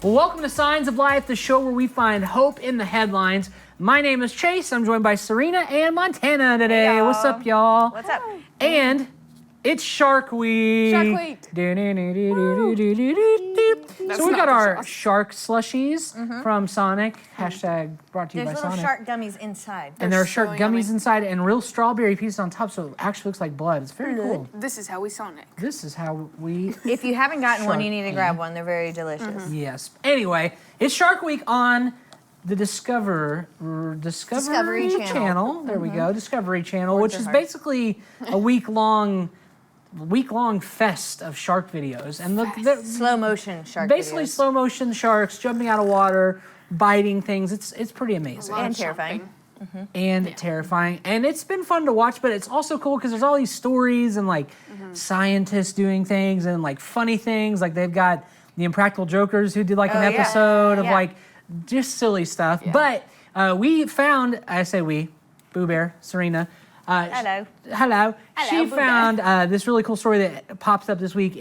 Well, welcome to Signs of Life, the show where we find hope in the headlines. My name is Chase. I'm joined by Serena and Montana today. Hey, What's up, y'all? What's up? And it's Shark Week. Shark Week. So we got our shark slushies from Sonic. Hashtag brought to you There's by little Sonic. shark gummies inside. And there are shark so gummies yummy. inside and real strawberry pieces on top, so it actually looks like blood. It's very cool. This is how we Sonic. This is how we... If you haven't gotten one, you need to Shark grab one. They're very delicious. Yes. Anyway, it's Shark Week on the Discovery Channel. There we go, Discovery Channel, which is basically a week-long fest of shark videos. And the Slow motion shark basically videos. slow motion sharks jumping out of water, biting things. It's pretty amazing. And terrifying. And terrifying. And it's been fun to watch, but it's also cool because there's all these stories and like scientists doing things and like funny things. Like they've got the Impractical Jokers who did like an episode of like just silly stuff. But we found, I say we, Boo Bear, Serena. Hello. She Boo found this really cool story that pops up this week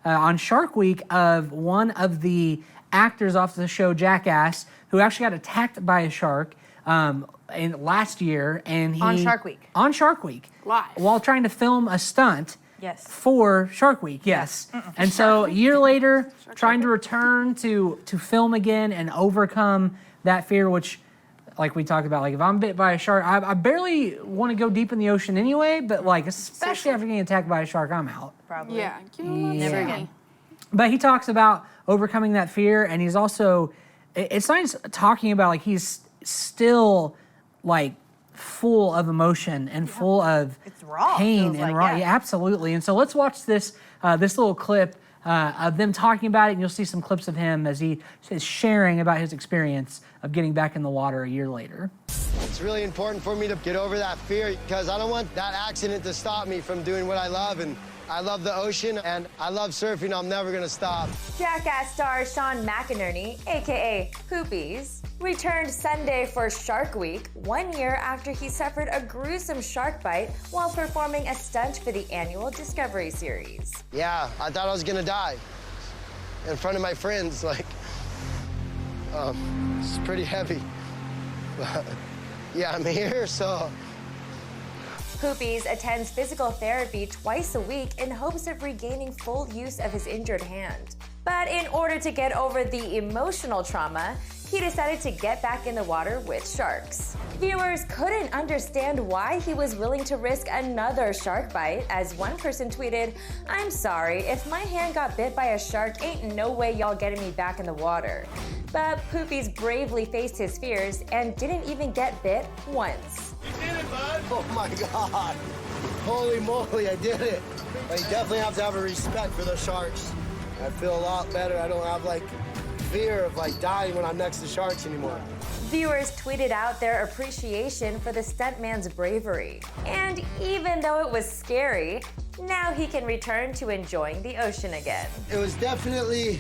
on Shark Week of one of the actors off the show Jackass who actually got attacked by a shark last year, and he On Shark Week. On Shark Week, Live. while trying to film a stunt. Yes. For Shark Week, yes. And so a year later, trying to return to film again and overcome that fear, which, like we talked about, like if I'm bit by a shark, I barely want to go deep in the ocean anyway, but like especially after getting attacked by a shark, I'm out. Probably. Yeah. Never again. But he talks about overcoming that fear, and he's also, it's nice talking about like he's still like full of emotion and full of It's raw, pain feels and like, raw. yeah. Yeah, absolutely. And so let's watch this little clip of them talking about it, and you'll see some clips of him as he is sharing about his experience of getting back in the water a year later. It's really important for me to get over that fear because I don't want that accident to stop me from doing what I love, and I love the ocean and I love surfing. I'm never gonna stop. Jackass star Sean McInerney, aka Poopies, returned Sunday for Shark Week 1 year after he suffered a gruesome shark bite while performing a stunt for the annual Discovery series. Yeah, I thought I was gonna die in front of my friends. Like, it's pretty heavy. But yeah, I'm here, so. Poopies attends physical therapy twice a week in hopes of regaining full use of his injured hand. But in order to get over the emotional trauma, he decided to get back in the water with sharks. Viewers couldn't understand why he was willing to risk another shark bite, as one person tweeted, "I'm sorry, if my hand got bit by a shark, ain't no way y'all getting me back in the water." But Poopies bravely faced his fears and didn't even get bit once. You did it, bud! Oh my God! Holy moly, I did it! I definitely have to have a respect for those sharks. I feel a lot better. I don't have like fear of like dying when I'm next to sharks anymore. Viewers tweeted out their appreciation for the stuntman's bravery. And even though it was scary, now he can return to enjoying the ocean again. It was definitely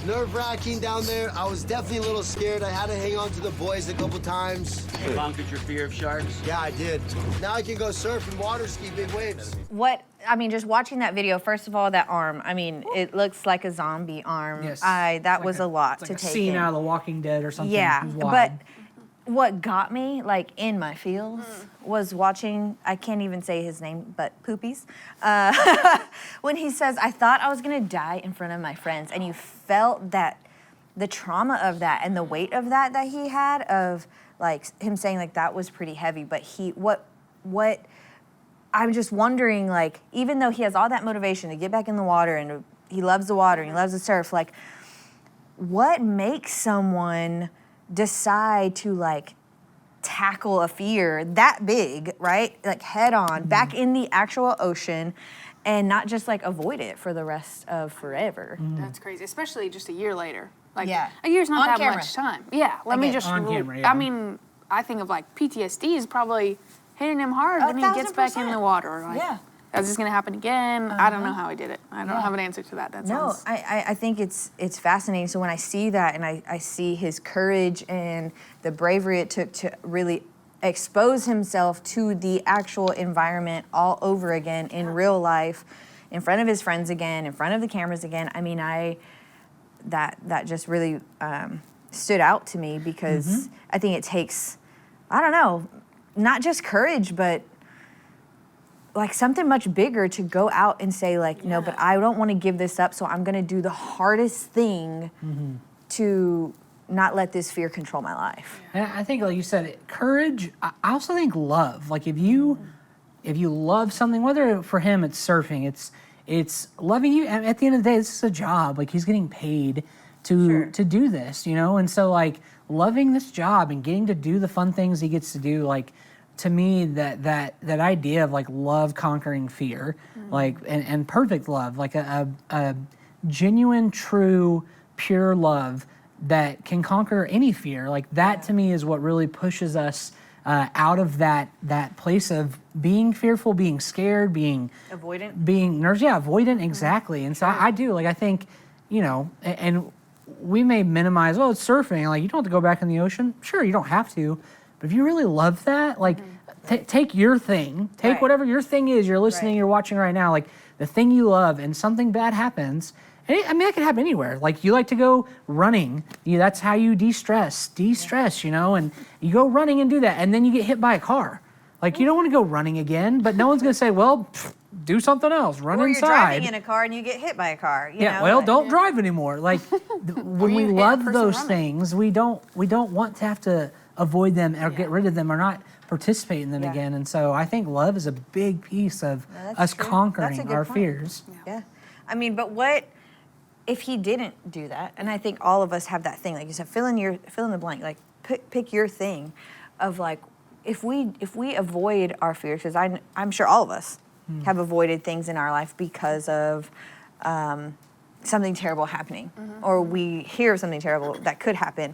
nerve-wracking down there. I was definitely a little scared. I had to hang on to the boys a couple times. You conquered your fear of sharks? Yeah, I did. Now I can go surf and water ski big waves. Just watching that video, first of all, that arm, it looks like a zombie arm. Yes. That was a lot to Like a take scene in. out of The Walking Dead or something. Yeah, It was wild. but what got me, like, in my feels was watching, I can't even say his name, but Poopies, when he says, "I thought I was gonna die in front of my friends," and you felt that, the trauma of that and the weight of that he had, of, like, him saying, like, that was pretty heavy, but what I'm just wondering, like, even though he has all that motivation to get back in the water and he loves the water and he loves the surf, like, what makes someone decide to, like, tackle a fear that big, right? Like, head on, back in the actual ocean, and not just, like, avoid it for the rest of forever. That's crazy, especially just a year later. Like, Yeah. a year's not On that camera. much time. Yeah, let me Again. just. On camera, yeah. I mean, I think of like PTSD is probably hitting him hard when he gets back in 1,000%. the water. Like, Yeah. is this gonna happen again? I don't know how he did it. I don't have an answer to that. That No, sounds. I think it's fascinating. So when I see that and I see his courage and the bravery it took to really expose himself to the actual environment all over again in real life, in front of his friends again, in front of the cameras again. I mean, that just really stood out to me because I think it takes, I don't know, not just courage, but like something much bigger to go out and say like, no, but I don't want to give this up, so I'm going to do the hardest thing to not let this fear control my life. And I think, like you said, courage. I also think love. Like if you love something, whether for him it's surfing, it's loving you. And at the end of the day, this is a job. Like he's getting paid to do this, you know. And so like loving this job and getting to do the fun things he gets to do, like to me that idea of like love conquering fear, like and perfect love, like a genuine, true, pure love that can conquer any fear, like that to me is what really pushes us out of that place of being fearful, being scared, being Avoidant? being nervous. Yeah, avoidant, exactly. And so I do, like I think, you know, and we may minimize, oh, it's surfing, like you don't have to go back in the ocean. Sure, you don't have to, but if you really love that, like take your thing, take whatever your thing is, you're listening, you're watching right now, like the thing you love, and something bad happens. I mean, that can happen anywhere. Like, you like to go running. That's how you de-stress, you know? And you go running and do that, and then you get hit by a car. Like, you don't want to go running again, but no one's going to say, well, do something else, run or inside. you're driving in a car and you get hit by a car. You know? Well, like, don't drive anymore. Like, when we love those things, we don't want to have to avoid them or get rid of them or not participate in them again. And so I think love is a big piece of us conquering our fears. Yeah. I mean, but what if he didn't do that? And I think all of us have that thing, like you said, fill in the blank, like pick your thing of like, if we avoid our fears, because I'm sure all of us have avoided things in our life because of something terrible happening, or we hear of something terrible that could happen.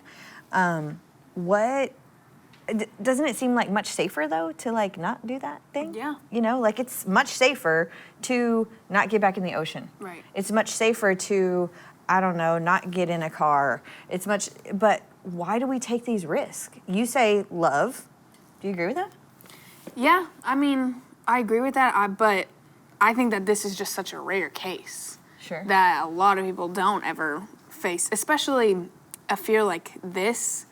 Doesn't it seem like much safer though to like not do that thing? Yeah. You know, like it's much safer to not get back in the ocean. Right. It's much safer to, I don't know, not get in a car. But why do we take these risks? You say love. Do you agree with that? Yeah, I mean, I agree with that, but I think that this is just such a rare case. Sure. That a lot of people don't ever face, especially a fear like this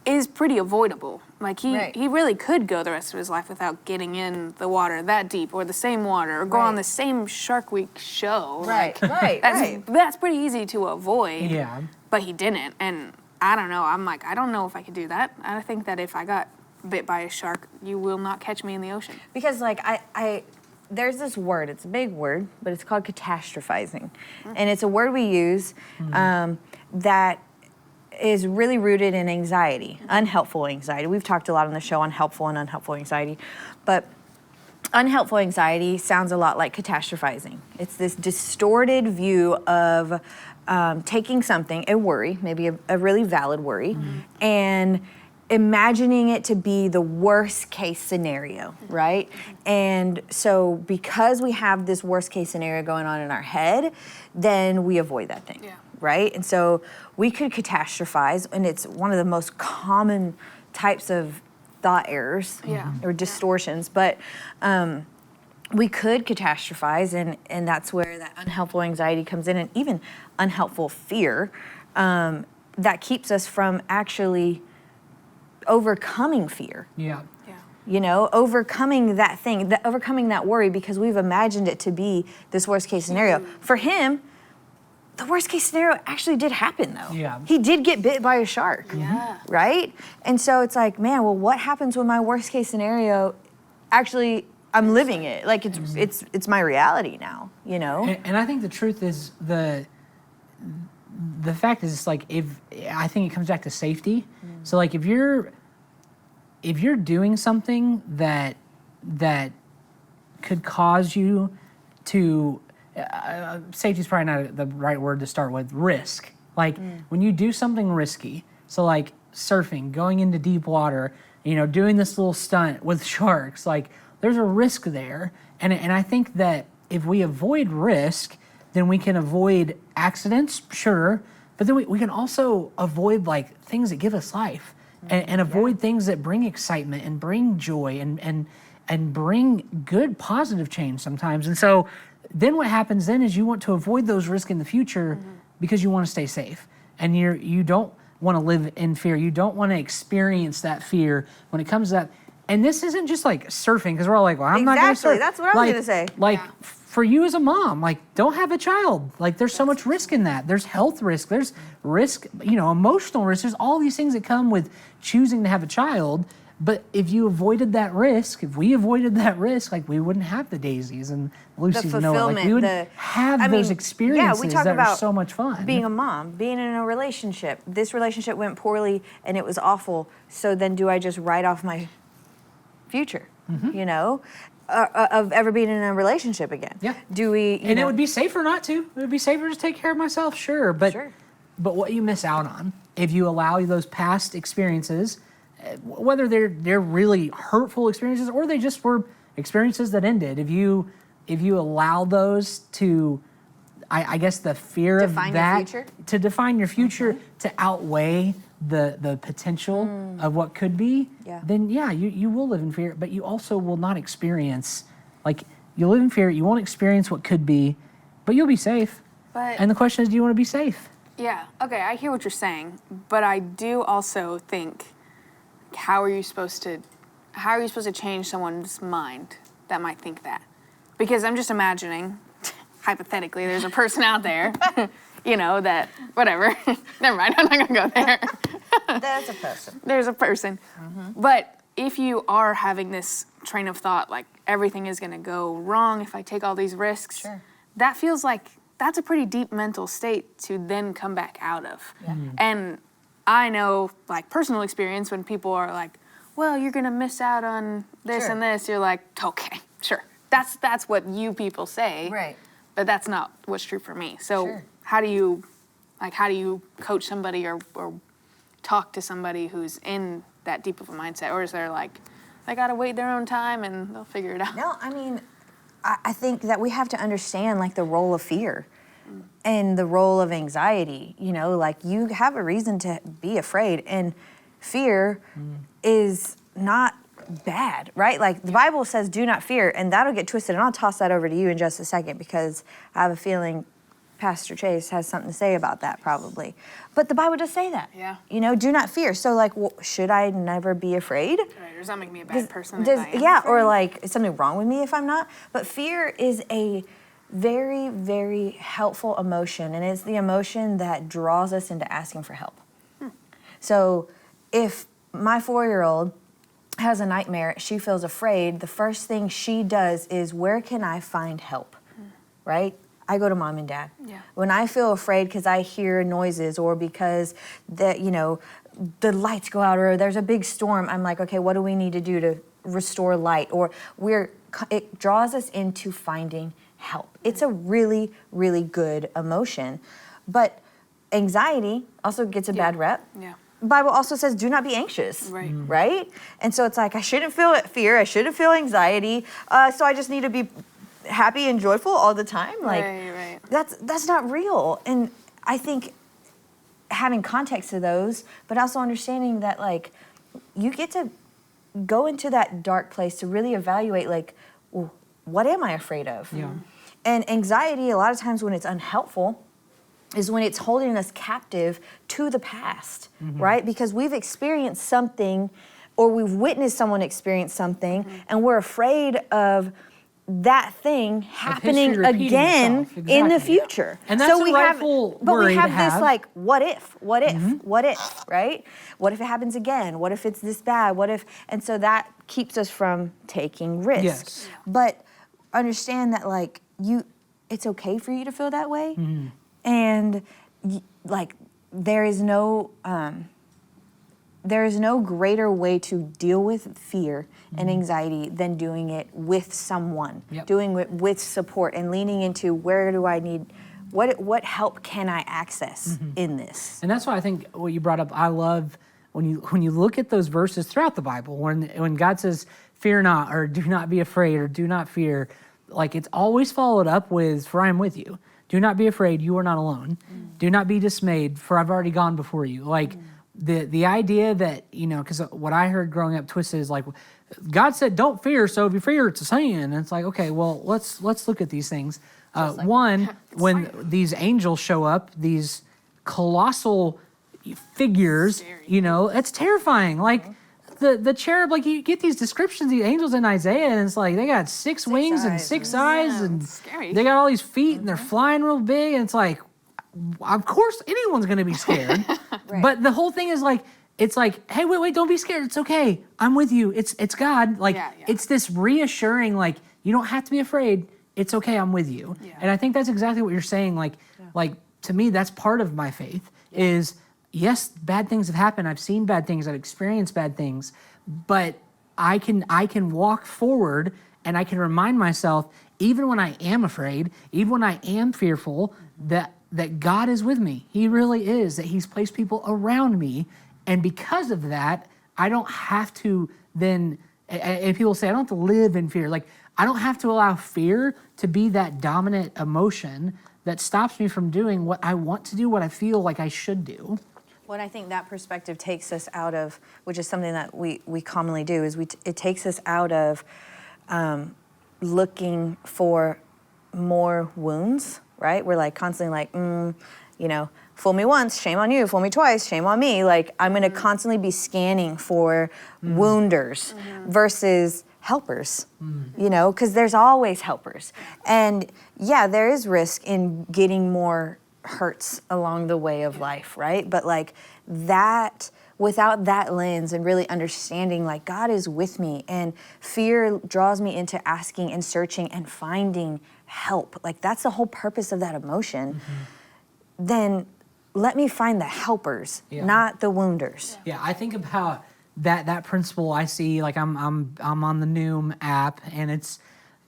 is pretty avoidable. Like he really could go the rest of his life without getting in the water that deep or the same water or go on the same Shark Week show. Right, like, that's pretty easy to avoid. Yeah. But he didn't. And I don't know. I'm like, I don't know if I could do that. I think that if I got bit by a shark, you will not catch me in the ocean. Because like I there's this word, it's a big word, but it's called catastrophizing. And it's a word we use that is really rooted in anxiety, unhelpful anxiety. We've talked a lot on the show on helpful and unhelpful anxiety, but unhelpful anxiety sounds a lot like catastrophizing. It's this distorted view of taking something, a worry, maybe a really valid worry, and imagining it to be the worst case scenario, right? And so because we have this worst case scenario going on in our head, then we avoid that thing. Right? And so we could catastrophize, and it's one of the most common types of thought errors or distortions, but we could catastrophize, and that's where that unhelpful anxiety comes in, and even unhelpful fear that keeps us from actually overcoming fear. Yeah. You know, overcoming that thing, overcoming that worry because we've imagined it to be this worst case scenario. For him, the worst case scenario actually did happen though. Yeah. He did get bit by a shark. Yeah. Right? And so it's like, man, well, what happens when my worst case scenario actually I'm living it? Like it's my reality now, you know? And I think the truth is the fact is, it's like, I think it comes back to safety. So like if you're doing something that could cause you to safety is probably not the right word to start with. Risk. Like when you do something risky, so like surfing, going into deep water, you know, doing this little stunt with sharks, like there's a risk there. And I think that if we avoid risk, then we can avoid accidents, sure, but then we can also avoid like things that give us life and avoid things that bring excitement and bring joy and bring good positive change sometimes. And so then what happens then is you want to avoid those risks in the future, because you want to stay safe. And you don't want to live in fear. You don't want to experience that fear when it comes to that. And this isn't just like surfing, because we're all like, well, I'm not going to surf. Exactly, that's what I was going to say. Like, for you as a mom, like, don't have a child. Like, there's so much risk in that. There's health risk. There's risk, emotional risk. There's all these things that come with choosing to have a child. But if you avoided that risk, if we avoided that risk, like, we wouldn't have the Daisies and Lucy's and Noah. Like, we wouldn't have those experiences we talk that about are so much fun. Being a mom, being in a relationship. This relationship went poorly and it was awful. So then do I just write off my future, of ever being in a relationship again? Yeah. Do we, it would be safer not to. It would be safer to take care of myself, sure. But what you miss out on if you allow those past experiences, whether they're really hurtful experiences or they just were experiences that ended, if you allow those to, I guess the fear define of that your future? To define your future, to outweigh the potential of what could be, then you will live in fear, but you also will not experience, like, you'll live in fear, you won't experience what could be, but you'll be safe. And the question is, do you want to be safe? Yeah, okay, I hear what you're saying, but I do also think, how are you supposed to change someone's mind that might think that? Because I'm just imagining, hypothetically, there's a person out there, that, whatever, never mind, I'm not gonna go there. There's a person. There's a person. But if you are having this train of thought, like, everything is gonna go wrong if I take all these risks, that feels like that's a pretty deep mental state to then come back out of. And I know, like, personal experience, when people are like, well, you're gonna miss out on this and this, you're like, okay, sure. That's what you people say. Right. But that's not what's true for me. So how do you coach somebody or talk to somebody who's in that deep of a mindset? Or is there like, they gotta wait their own time and they'll figure it out? No, I mean, I think that we have to understand, like, the role of fear and the role of anxiety. Like, you have a reason to be afraid, and fear is not bad, right? Like, the Bible says do not fear, and that'll get twisted, and I'll toss that over to you in just a second, because I have a feeling Pastor Chase has something to say about that, probably. But the Bible does say that. Yeah. Do not fear. So, like, should I never be afraid? Right, or does that make me a bad person if I am afraid? Or, like, is something wrong with me if I'm not? But fear is a very, very helpful emotion, and it's the emotion that draws us into asking for help. So if my 4-year-old has a nightmare, she feels afraid, the first thing she does is, where can I find help, right? I go to mom and dad. Yeah. When I feel afraid because I hear noises or because the lights go out or there's a big storm, I'm like, okay, what do we need to do to restore light? Or it draws us into finding help. It's a really, really good emotion. But anxiety also gets a bad rep. Yeah. The Bible also says, do not be anxious. Right. Right? And so it's like, I shouldn't feel fear, I shouldn't feel anxiety, so I just need to be happy and joyful all the time. Like, right. That's not real. And I think having context to those, but also understanding that, like, you get to go into that dark place to really evaluate, like, well, what am I afraid of? Yeah. And anxiety, a lot of times when it's unhelpful, is when it's holding us captive to the past, right? Because we've experienced something, or we've witnessed someone experience something, and we're afraid of that thing happening repeating again itself. in the Exactly. future. And that's a rightful but we worry to have this, have. like, what if, right? What if it happens again? What if it's this bad? What if, and so that keeps us from taking risks. Yes. But understand that, like, it's okay for you to feel that way. And like, there is no greater way to deal with fear and anxiety than doing it with someone, doing it with support, and leaning into, where do I need, what help can I access in this? And that's why I think what you brought up, I love when you look at those verses throughout the Bible, when God says, fear not, or do not be afraid, or do not fear, like, it's always followed up with, for I am with you. Do not be afraid, you are not alone. Do not be dismayed, for I've already gone before you. Like, the idea that, because what I heard growing up twisted is like, God said don't fear, so if you fear, it's a sin. And it's like, okay, well, let's look at these things. One, when these angels show up, these colossal figures, you know, it's terrifying. Like the cherub, like you get these descriptions, these angels in Isaiah, and it's like they got six wings and six eyes, and scary. they got all these feet, and they're flying real big, and it's like, of course anyone's gonna be scared. But the whole thing is like, it's like, hey, wait, don't be scared. It's okay. I'm with you. It's God. Like, it's this reassuring, like, you don't have to be afraid. It's okay. I'm with you. And I think that's exactly what you're saying. Like to me, that's part of my faith is, yes, bad things have happened. I've seen bad things. I've experienced bad things. But I can walk forward and I can remind myself, even when I am afraid, even when I am fearful, that God is with me. He really is. That He's placed people around me. And because of that, I don't have to then, and people say, I don't have to live in fear. Like, I don't have to allow fear to be that dominant emotion that stops me from doing what I want to do, what I feel like I should do. Well, and I think that perspective takes us out of, which is something that we commonly do, is it takes us out of looking for more wounds, right? We're like constantly like, you know, fool me once, shame on you. Fool me twice, shame on me. Like, I'm going to constantly be scanning for wounders versus helpers, you know, because there's always helpers. And yeah, there is risk in getting more hurts along the way of life, right? But like that, without that lens and really understanding, like, God is with me, and fear draws me into asking and searching and finding help. Like, that's the whole purpose of that emotion. Then let me find the helpers, not the wounders. Yeah, I think about that principle. I see, like, I'm on the Noom app, and it's,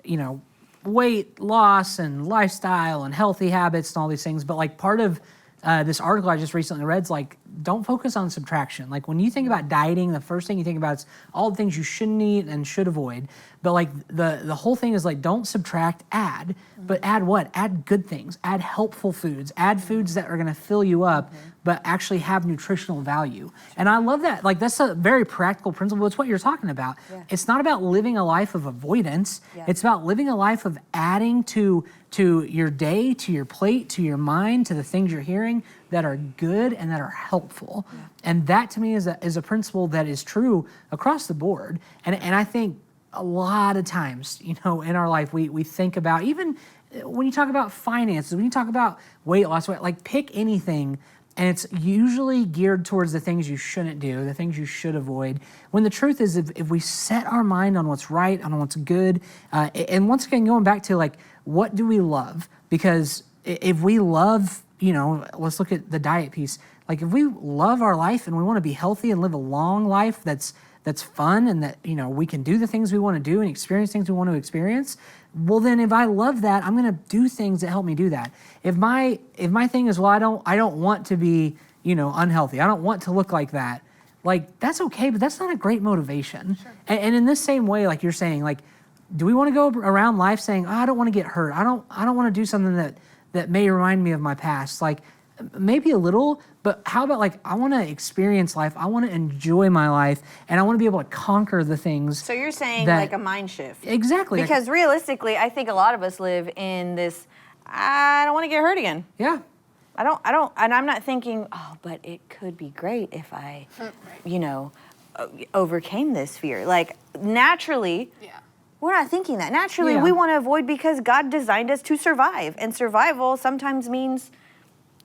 you know, weight loss and lifestyle and healthy habits and all these things. But like part of this article I just recently read is like, don't focus on subtraction. Like when you think about dieting, the first thing you think about is all the things you shouldn't eat and should avoid. But like the whole thing is like, don't subtract, add. But add what? Add good things. Add helpful foods. Add foods that are going to fill you up, but actually have nutritional value. And I love that. Like that's a very practical principle. It's what you're talking about. It's not about living a life of avoidance. It's about living a life of adding to your day, to your plate, to your mind, to the things you're hearing that are good and that are helpful. And that to me is a principle that is true across the board. And I think a lot of times, you know, in our life, we think about, even when you talk about finances, when you talk about weight loss, like pick anything, and it's usually geared towards the things you shouldn't do, the things you should avoid. When the truth is, if we set our mind on what's right, on what's good, and once again, going back to like, what do we love? Because if we love, you know, let's look at the diet piece. Like if we love our life and we want to be healthy and live a long life that's fun, and that, you know, we can do the things we want to do and experience things we want to experience, well then if I love that, I'm going to do things that help me do that. If my thing is, well, I don't want to be, you know, unhealthy. I don't want to look like that. Like that's okay, but that's not a great motivation. Sure. And in this same way, like you're saying, like, do we want to go around life saying, oh, I don't want to get hurt. I don't want to do something that may remind me of my past. Like maybe a little, but how about like, I want to experience life. I want to enjoy my life, and I want to be able to conquer the things. So you're saying like a mind shift. Exactly. Because realistically, I think a lot of us live in this, I don't want to get hurt again. Yeah. I don't, and I'm not thinking, oh, but it could be great if I, you know, overcame this fear. Like naturally, we're not thinking that. Naturally, we want to avoid because God designed us to survive, and survival sometimes means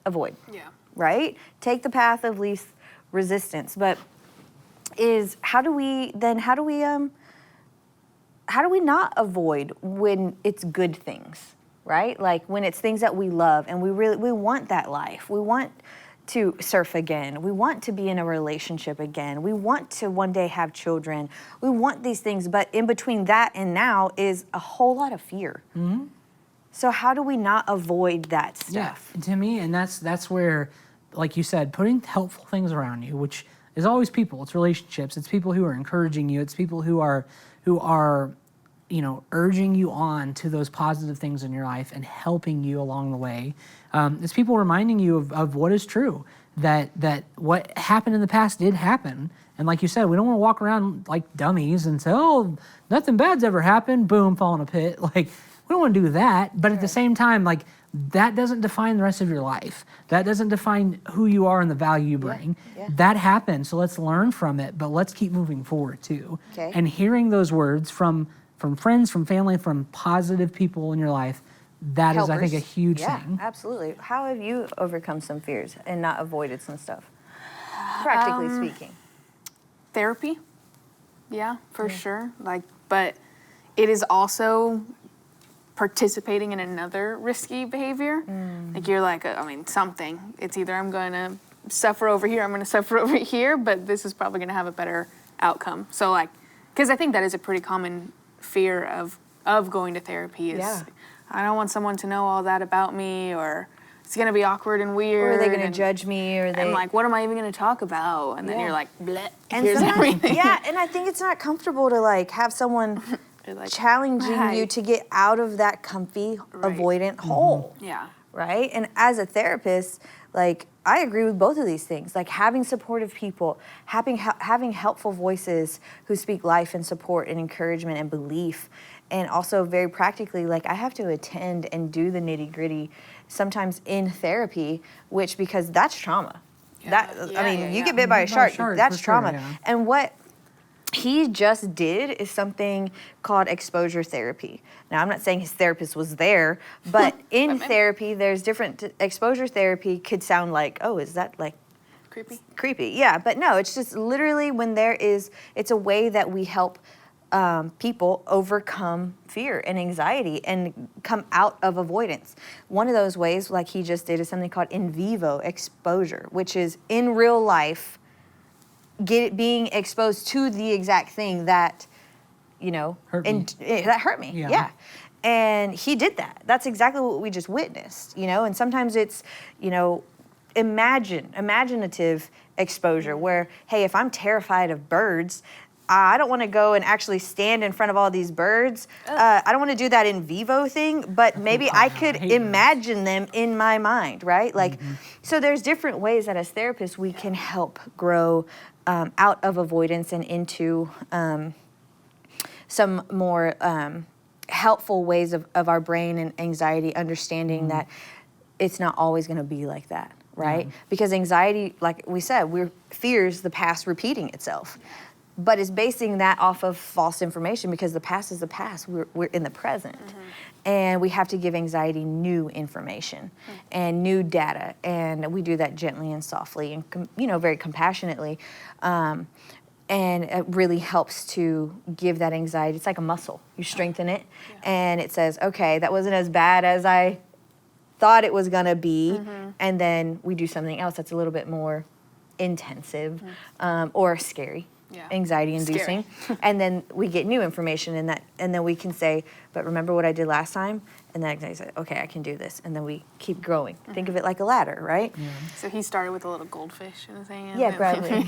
avoid. Yeah. Right? Take the path of least resistance. But how do we not avoid when it's good things, right? Like when it's things that we love and we want that life. We want to surf again. We want to be in a relationship again. We want to one day have children. We want these things, but in between that and now is a whole lot of fear. Mm-hmm. So how do we not avoid that stuff? Yeah, to me, and that's where, like you said, putting helpful things around you, which is always people. It's relationships. It's people who are encouraging you. It's people who are, you know, urging you on to those positive things in your life and helping you along the way. It's people reminding you of what is true, that what happened in the past did happen. And like you said, we don't want to walk around like dummies and say, oh, nothing bad's ever happened. Boom, fall in a pit. Like, We don't want to do that. But at the same time, like, that doesn't define the rest of your life. That doesn't define who you are and the value you bring. Yeah. That happened, so let's learn from it, but let's keep moving forward too. Okay. And hearing those words from friends, from family, from positive people in your life, that is, I think, a huge thing. Absolutely. How have you overcome some fears and not avoided some stuff? Practically speaking. Therapy, yeah, for sure. Like, but it is also participating in another risky behavior. Like, you're like, something. It's either I'm going to suffer over here, I'm going to suffer over here, but this is probably going to have a better outcome. So, like, because I think that is a pretty common fear of going to therapy is, I don't want someone to know all that about me, or it's going to be awkward and weird. Or are they going to judge me? Or I'm like, what am I even going to talk about? And then you're like, bleh, and here's everything. Yeah, and I think it's not comfortable to like have someone like, challenging you to get out of that comfy, avoidant hole. Yeah. Right? And as a therapist, like, I agree with both of these things. Like, having supportive people, having helpful voices who speak life and support and encouragement and belief. And also, very practically, like, I have to attend and do the nitty gritty sometimes in therapy, because that's trauma. You get bit by a shark, that's trauma. Yeah. And what he just did is something called exposure therapy. Now, I'm not saying his therapist was there, but in therapy, there's different exposure therapy could sound like, oh, is that like creepy? Yeah, but no, it's just literally when it's a way that we help people overcome fear and anxiety and come out of avoidance. One of those ways, like he just did, is something called in vivo exposure, which is in real life, being exposed to the exact thing that, that hurt me. Yeah. And he did that. That's exactly what we just witnessed, and sometimes it's, imaginative exposure where, hey, if I'm terrified of birds, I don't want to go and actually stand in front of all these birds. I don't want to do that in vivo thing, but maybe I could imagine them in my mind, right? Like, so there's different ways that as therapists we can help grow out of avoidance and into some more helpful ways of our brain and anxiety, understanding that it's not always going to be like that, right? Because anxiety, like we said, fears the past repeating itself. But it's basing that off of false information, because the past is the past. We're in the present. And we have to give anxiety new information and new data. And we do that gently and softly and, very compassionately. And it really helps to give that anxiety. It's like a muscle. You strengthen it, and it says, okay, that wasn't as bad as I thought it was going to be. And then we do something else that's a little bit more intensive or scary. Anxiety inducing. And then we get new information in that, and then we can say, but remember what I did last time? And then I say, okay, I can do this. And then we keep growing. Think of it like a ladder, right? So he started with a little goldfish in his hand. Yeah, probably.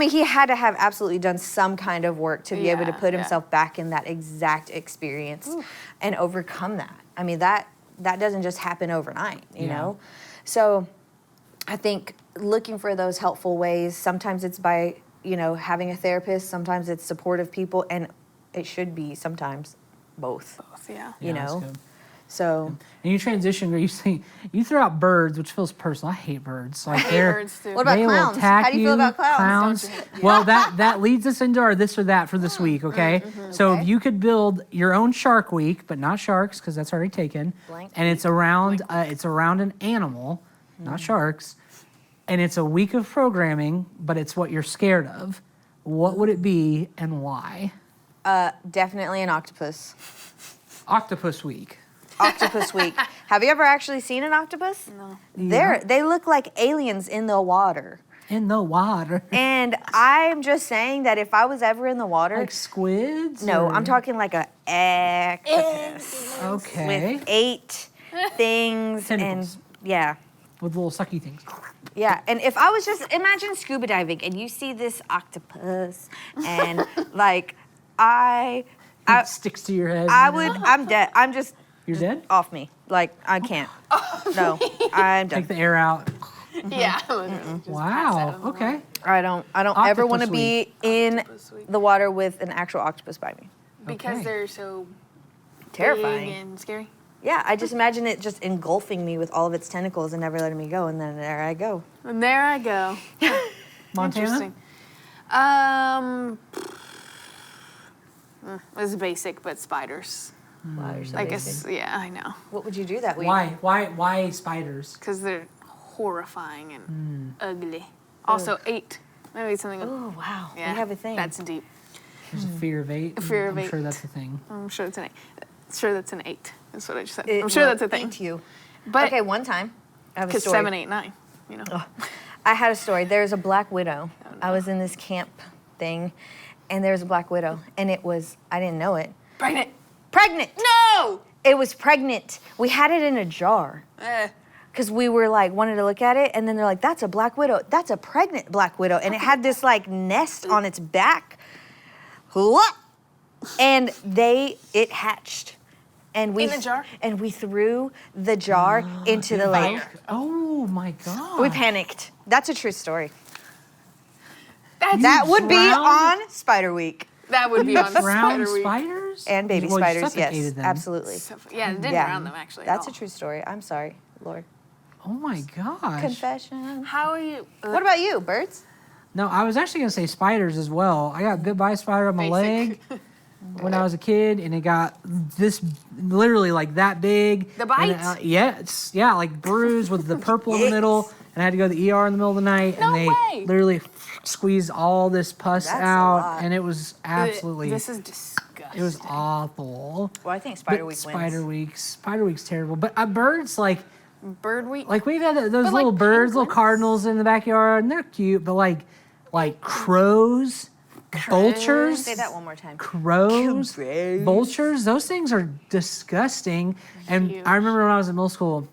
He had to have absolutely done some kind of work to be able to put himself back in that exact experience and overcome that. That doesn't just happen overnight, you know? So I think looking for those helpful ways, sometimes it's by having a therapist, sometimes it's supportive people, and it should be sometimes both. That's good. So. And you transition where you throw out birds, which feels personal. I hate birds. So I hate birds too. What about they clowns? Will attack How do you feel about clowns? Well, that leads us into our this or that for this week, okay? So if you could build your own Shark Week, but not sharks, because that's already taken. And it's around an animal, not sharks. And it's a week of programming, but it's what you're scared of. What would it be and why? Definitely an octopus. Octopus Week. Octopus Week. Have you ever actually seen an octopus? No. They look like aliens in the water. In the water. And I'm just saying that if I was ever in the water. Like squids? No, I'm talking like a octopus. Okay. With 8 things. Tentacles. And With little sucky things. Yeah, and if I was just, imagine scuba diving and you see this octopus and like it sticks to your head. I'm dead. I'm just. You're dead? Off me. Like, I can't. No, I'm done. Take the air out. Wow, okay. I don't ever want to be in the water with an actual octopus by me. Because they're so terrifying. Big and scary. Yeah, I just imagine it just engulfing me with all of its tentacles and never letting me go, and then there I go. And there I go. Montana? Interesting. It's basic, but spiders. Wow, you're so I basic. guess, yeah, I know. What would you do that week? Why spiders? Because they're horrifying and ugly. Also, 8. Maybe something. Oh, wow. Yeah, We have a thing. That's deep. There's a fear of 8. A fear of I'm sure 8. that's a thing. I'm sure it's an 8. Sure, that's an 8. That's what I just said. It I'm sure will that's a thing. eat you. But Okay, one time, I have a because story. 7, 8, 9. You know. I had a story. There's a black widow. I was in this camp thing, and there's a black widow, and it was, I didn't know it. Pregnant. Pregnant! No. It was pregnant. We had it in a jar. Because we were like, wanted to look at it, and then they're like, that's a black widow. That's a pregnant black widow. And it had this like nest on its back. And it hatched. And we In the jar? And we threw the jar into the lake. Oh my God. We panicked. That's a true story. That's, That would be drowned? on Spider Week. that would be on Drowned Spider Week. spiders? And baby Well, you spiders, yes. suffocated them. Absolutely. Yeah, it didn't Yeah. drown them actually. That's at a true story. I'm sorry, Lord. Oh my gosh. Confession. all. How are you? What about you, birds? No, I was actually gonna say spiders as well. I got bit by a spider on my leg when I was a kid, and it got this literally like that big. The bite? And, like bruised with the purple in the middle, and I had to go to the ER in the middle of the night, No and they way. literally squeezed all this pus That's a out, lot. and it was absolutely, This is disgusting. it was awful. Well, I think Spider But Week Spider Week's terrible. But birds like Bird Week. we've had those But, little like, birds, little penguins? cardinals in the backyard, and they're cute. But like crows, vultures, Say that one more time. crows, vultures. Those things are disgusting. And Huge. I remember when I was in middle school,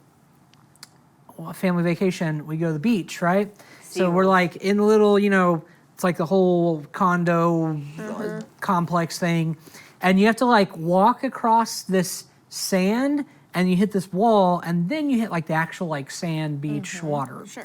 family vacation, we go to the beach, right? So we're like in the little, it's like the whole condo complex thing, and you have to like walk across this sand, and you hit this wall, and then you hit like the actual like sand beach water. Sure.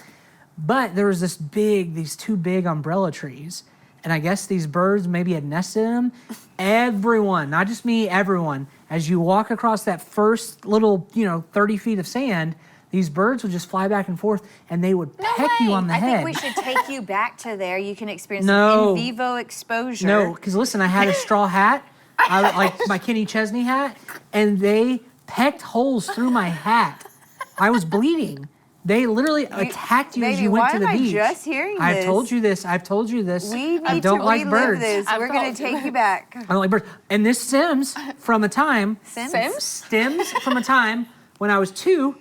But there was these two big umbrella trees, and I guess these birds maybe had nested in them. Everyone, not just me, everyone, as you walk across that first little, 30 feet of sand, these birds would just fly back and forth, and they would peck you way. on the I head. think we should take you back to there. You can experience No. some in vivo exposure. No, because listen, I had a straw hat, like my Kenny Chesney hat, and they pecked holes through my hat. I was bleeding. They literally attacked you as baby, you went why to the am I beach. just hearing I've this? told you this. I've told you this. We need I don't to like relive birds. this. I've We're going told to you. take you back. I don't like birds. And this stems from a time. Stems from a time when I was 2.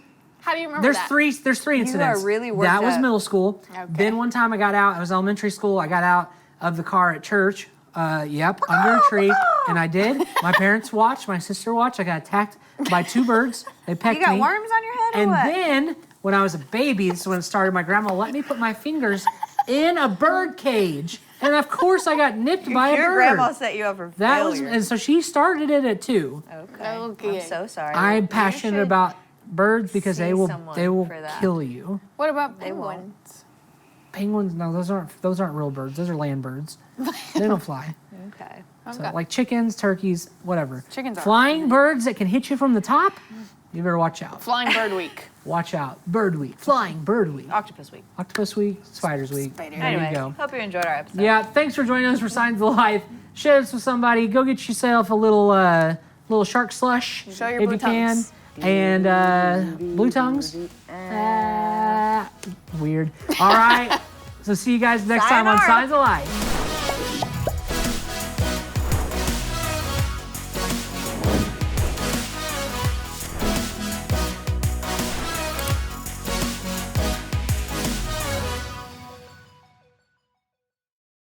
How do you remember There's that? There's three incidents. really worked That was up. middle school. Okay. Then one time I got out. I was elementary school. I got out of the car at church. Under a tree, and I did. My parents watched. My sister watched. I got attacked by 2 birds. They pecked You got me. worms on your head or And what? then when I was a baby, this is when it started. My grandma let me put my fingers in a bird cage, and of course I got nipped by a Your bird. grandma set you up for That was, failure. and so she started it at 2. Okay. I'm so sorry. I'm You passionate should about birds because see they will someone for that. kill you. What about They won't. penguins? Penguins, no, those aren't real birds. Those are land birds. They don't fly. Okay. So like chickens, turkeys, whatever. Chickens are flying birds that can hit you from the top. You better watch out. Flying Bird Week. Watch out. Bird week. Flying bird week. Octopus Week. Octopus week. Spiders week. Spider. There Anyway, you go. hope you enjoyed our episode. Yeah, thanks for joining us for Signs of Life. Share this with somebody. Go get yourself a little shark slush Show your if blue you can. tongues. And blue tongues. Weird. All right. So see you guys next time on Sayonara. Signs of Life.